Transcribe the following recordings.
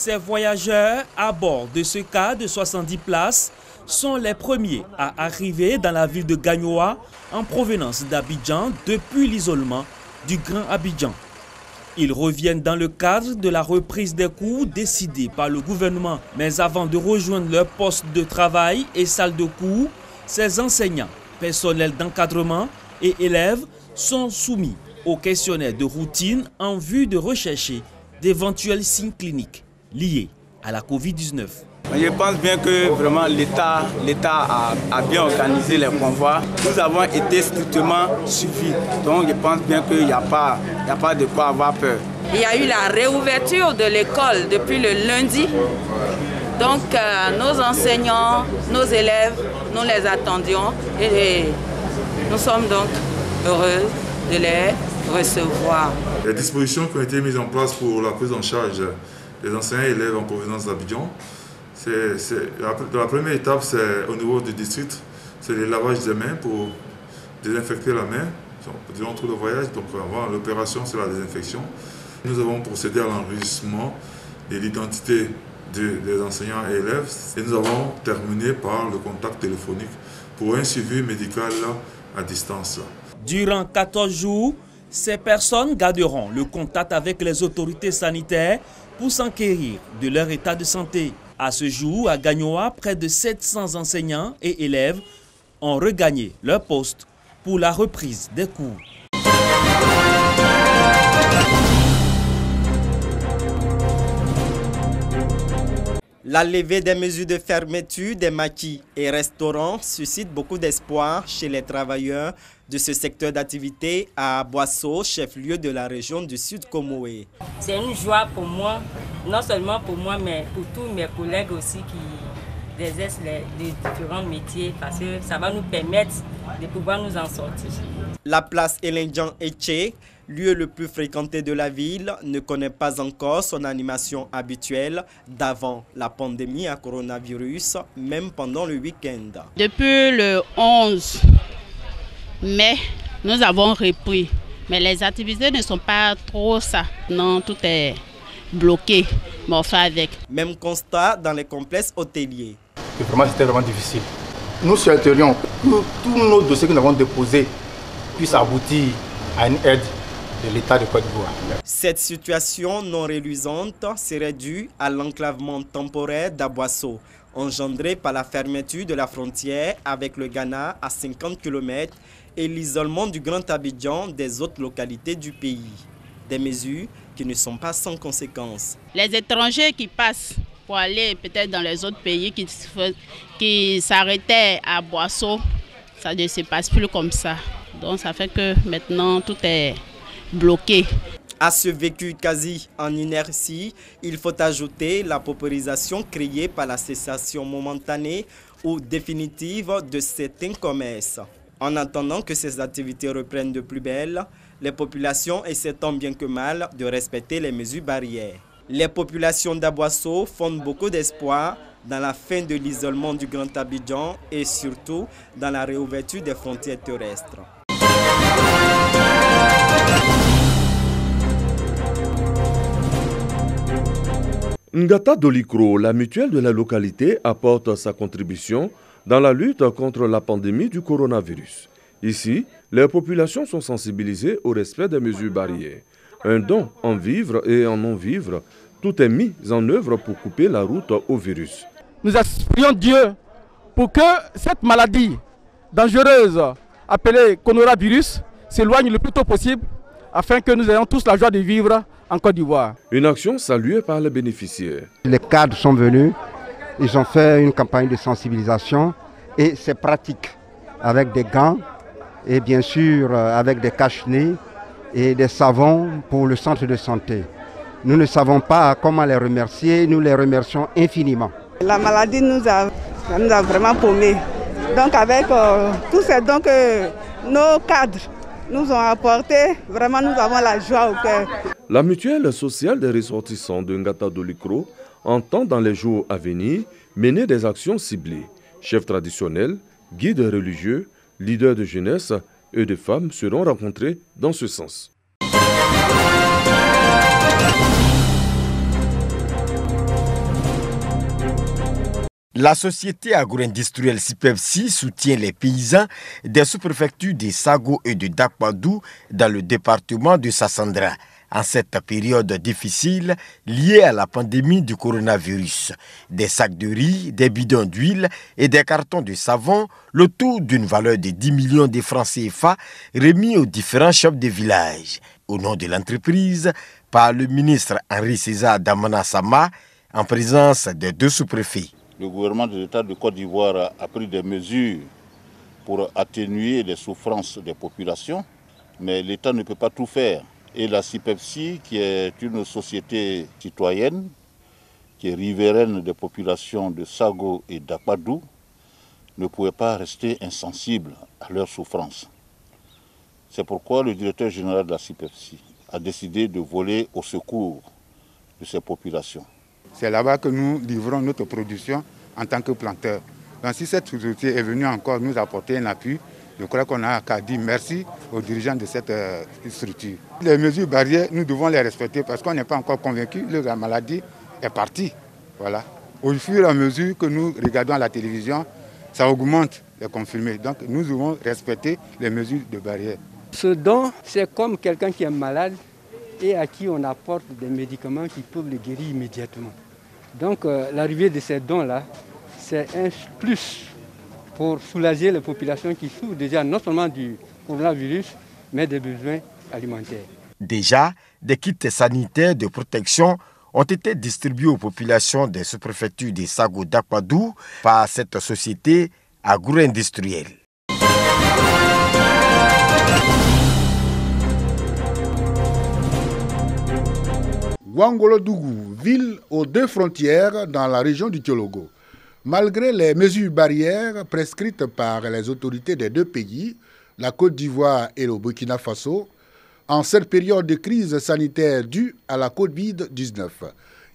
Ces voyageurs à bord de ce car de 70 places sont les premiers à arriver dans la ville de Gagnoa en provenance d'Abidjan depuis l'isolement du Grand Abidjan. Ils reviennent dans le cadre de la reprise des cours décidée par le gouvernement. Mais avant de rejoindre leur poste de travail et salle de cours, ces enseignants, personnels d'encadrement et élèves sont soumis au questionnaire de routine en vue de rechercher d'éventuels signes cliniques liés à la Covid-19. Je pense bien que vraiment l'État a bien organisé les convois. Nous avons été strictement suivis. Donc je pense bien qu'il n'y a pas de quoi avoir peur. Il y a eu la réouverture de l'école depuis le lundi. Donc nos enseignants, nos élèves, nous les attendions et nous sommes donc heureux de les recevoir. Les dispositions qui ont été mises en place pour la prise en charge des enseignants et élèves en provenance d'Abidjan, la première étape, c'est au niveau du district, c'est le lavage des mains pour désinfecter la main durant tout le voyage. Donc avant l'opération, c'est la désinfection. Nous avons procédé à l'enregistrement de l'identité des enseignants et élèves et nous avons terminé par le contact téléphonique pour un suivi médical à distance. Durant 14 jours, ces personnes garderont le contact avec les autorités sanitaires pour s'enquérir de leur état de santé. À ce jour, à Gagnoa, près de 700 enseignants et élèves ont regagné leur poste pour la reprise des cours. La levée des mesures de fermeture des maquis et restaurants suscite beaucoup d'espoir chez les travailleurs de ce secteur d'activité à Boasso, chef-lieu de la région du Sud Comoé. C'est une joie pour moi, non seulement pour moi, mais pour tous mes collègues aussi qui exercent les différents métiers, parce que ça va nous permettre de pouvoir nous en sortir. La place Elendjan Etche, lieu le plus fréquenté de la ville, ne connaît pas encore son animation habituelle d'avant la pandémie à coronavirus, même pendant le week-end. Depuis le 11 mai, nous avons repris, mais les activités ne sont pas trop ça. Non, tout est bloqué, mais on fait avec. Même constat dans les complexes hôteliers. C'était vraiment difficile. Nous souhaiterions que tous nos dossiers que nous avons déposés puissent aboutir à une aide de l'État de Côte d'Ivoire. Cette situation non reluisante serait due à l'enclavement temporaire d'Aboasso, engendré par la fermeture de la frontière avec le Ghana à 50 km et l'isolement du Grand Abidjan des autres localités du pays. Des mesures qui ne sont pas sans conséquences. Les étrangers qui passent pour aller peut-être dans les autres pays qui s'arrêtaient à Boasso, ça ne se passe plus comme ça. Donc ça fait que maintenant tout est bloqué. À ce vécu quasi en inertie, il faut ajouter la paupérisation créée par la cessation momentanée ou définitive de certains commerces. En attendant que ces activités reprennent de plus belle, les populations essaient tant bien que mal de respecter les mesures barrières. Les populations d'Aboasso fondent beaucoup d'espoir dans la fin de l'isolement du Grand Abidjan et surtout dans la réouverture des frontières terrestres. Ngata Dolikro, la mutuelle de la localité, apporte sa contribution dans la lutte contre la pandémie du coronavirus. Ici, les populations sont sensibilisées au respect des mesures barrières. Un don en vivres et en non-vivres, tout est mis en œuvre pour couper la route au virus. Nous prions Dieu pour que cette maladie dangereuse appelée coronavirus s'éloigne le plus tôt possible afin que nous ayons tous la joie de vivre en Côte d'Ivoire. Une action saluée par les bénéficiaires. Les cadres sont venus, ils ont fait une campagne de sensibilisation et c'est pratique avec des gants et bien sûr avec des cache-nez et des savons pour le centre de santé. Nous ne savons pas comment les remercier, nous les remercions infiniment. La maladie nous a vraiment paumés. Donc avec tous ces dons que nos cadres nous ont apportés, vraiment nous avons la joie au cœur. La mutuelle sociale des ressortissants de Ngata Dolikro entend dans les jours à venir mener des actions ciblées. Chefs traditionnels, guides religieux, leaders de jeunesse et de femmes seront rencontrés dans ce sens. La société agro-industrielle CIPEFSI soutient les paysans des sous-préfectures de Sago et de Dakpadou dans le département de Sassandra en cette période difficile liée à la pandémie du coronavirus. Des sacs de riz, des bidons d'huile et des cartons de savon, le tout d'une valeur de 10 millions de francs CFA remis aux différents chefs de village. Au nom de l'entreprise, par le ministre Henri César Damana Sama, en présence des deux sous-préfets. Le gouvernement de l'État de Côte d'Ivoire a pris des mesures pour atténuer les souffrances des populations, mais l'État ne peut pas tout faire. Et la CIPEFSI, qui est une société citoyenne, qui est riveraine des populations de Sago et d'Akpadou, ne pouvait pas rester insensible à leurs souffrances. C'est pourquoi le directeur général de la CIPEFSI a décidé de voler au secours de ces populations. C'est là-bas que nous livrons notre production en tant que planteurs. Donc si cette société est venue encore nous apporter un appui, je crois qu'on a qu'à dire merci aux dirigeants de cette structure. Les mesures barrières, nous devons les respecter parce qu'on n'est pas encore convaincu que la maladie est partie. Voilà. Au fur et à mesure que nous regardons à la télévision, ça augmente les confirmés. Donc nous devons respecter les mesures de barrière. Ce don, c'est comme quelqu'un qui est malade et à qui on apporte des médicaments qui peuvent le guérir immédiatement. Donc l'arrivée de ces dons-là, c'est un plus pour soulager les populations qui souffrent déjà non seulement du coronavirus, mais des besoins alimentaires. Déjà, des kits sanitaires de protection ont été distribués aux populations des sous-préfectures de Sago d'Akpadou par cette société agro-industrielle. Ouangolodougou, ville aux deux frontières dans la région du Tiologo. Malgré les mesures barrières prescrites par les autorités des deux pays, la Côte d'Ivoire et le Burkina Faso, en cette période de crise sanitaire due à la Covid-19,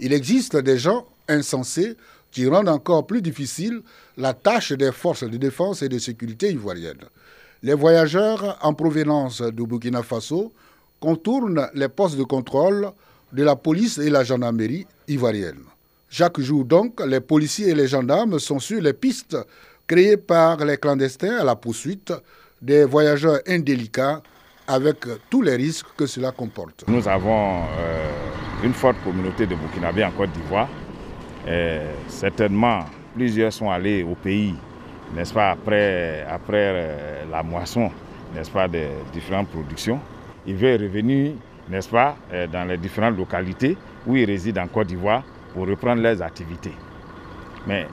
il existe des gens insensés qui rendent encore plus difficile la tâche des forces de défense et de sécurité ivoiriennes. Les voyageurs en provenance du Burkina Faso contournent les postes de contrôle de la police et la gendarmerie ivoirienne. Chaque jour donc, les policiers et les gendarmes sont sur les pistes créées par les clandestins à la poursuite des voyageurs indélicats avec tous les risques que cela comporte. Nous avons une forte communauté de Burkinabés en Côte d'Ivoire. Certainement, plusieurs sont allés au pays, n'est-ce pas, après la moisson, n'est-ce pas, des différentes productions. Ils veulent revenir, n'est-ce pas, dans les différentes localités où ils résident en Côte d'Ivoire pour reprendre leurs activités. Mais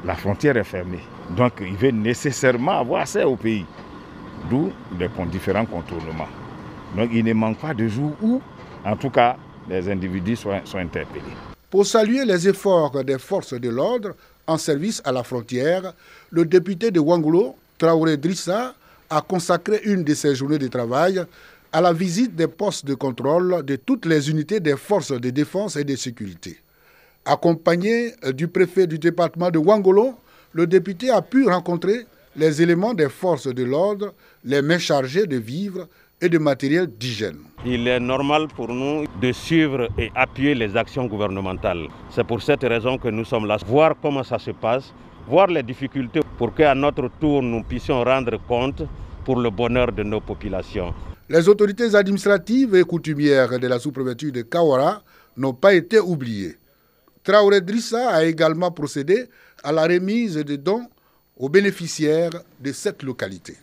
la frontière est fermée, donc ils veulent nécessairement avoir accès au pays, d'où les différents contournements. Donc il ne manque pas de jours où, en tout cas, les individus sont interpellés. Pour saluer les efforts des forces de l'ordre en service à la frontière, le député de Ouangolo, Traoré Drissa, a consacré une de ses journées de travail à la visite des postes de contrôle de toutes les unités des forces de défense et de sécurité. Accompagné du préfet du département de Ouangolo, le député a pu rencontrer les éléments des forces de l'ordre, les mains chargées de vivres et de matériel d'hygiène. Il est normal pour nous de suivre et appuyer les actions gouvernementales. C'est pour cette raison que nous sommes là, voir comment ça se passe, voir les difficultés pour qu'à notre tour nous puissions rendre compte pour le bonheur de nos populations. Les autorités administratives et coutumières de la sous-préfecture de Kawara n'ont pas été oubliées. Traoré Drissa a également procédé à la remise de dons aux bénéficiaires de cette localité.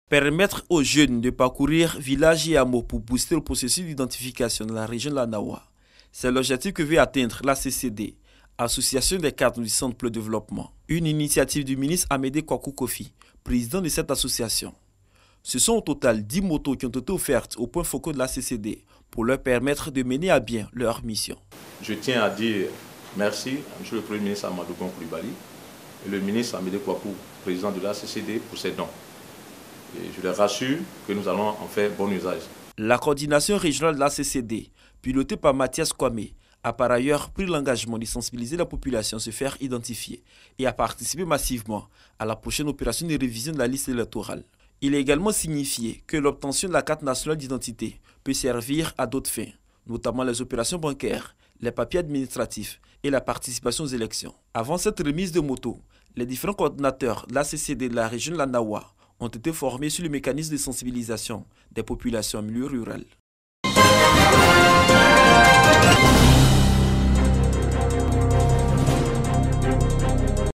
Permettre aux jeunes de parcourir villages et hameaux pour booster le processus d'identification de la région de la Nawa. C'est l'objectif que veut atteindre la CCD, Association des cadres du Centre pour le développement, une initiative du ministre Amédée Kwaku Kofi, président de cette association. Ce sont au total 10 motos qui ont été offertes aux points focaux de la CCD pour leur permettre de mener à bien leur mission. Je tiens à dire merci à M. le Premier ministre Amadou Gon Coulibaly et le ministre Amédée Kwaku, président de la CCD, pour ces dons. Et je les rassure que nous allons en faire bon usage. La coordination régionale de la CCD, pilotée par Mathias Kwame, a par ailleurs pris l'engagement de sensibiliser la population à se faire identifier et à participer massivement à la prochaine opération de révision de la liste électorale. Il est également signifié que l'obtention de la carte nationale d'identité peut servir à d'autres fins, notamment les opérations bancaires, les papiers administratifs et la participation aux élections. Avant cette remise de moto, les différents coordinateurs de la CCD de la région de l'Andawa ont été formés sur le mécanisme de sensibilisation des populations en milieu rural.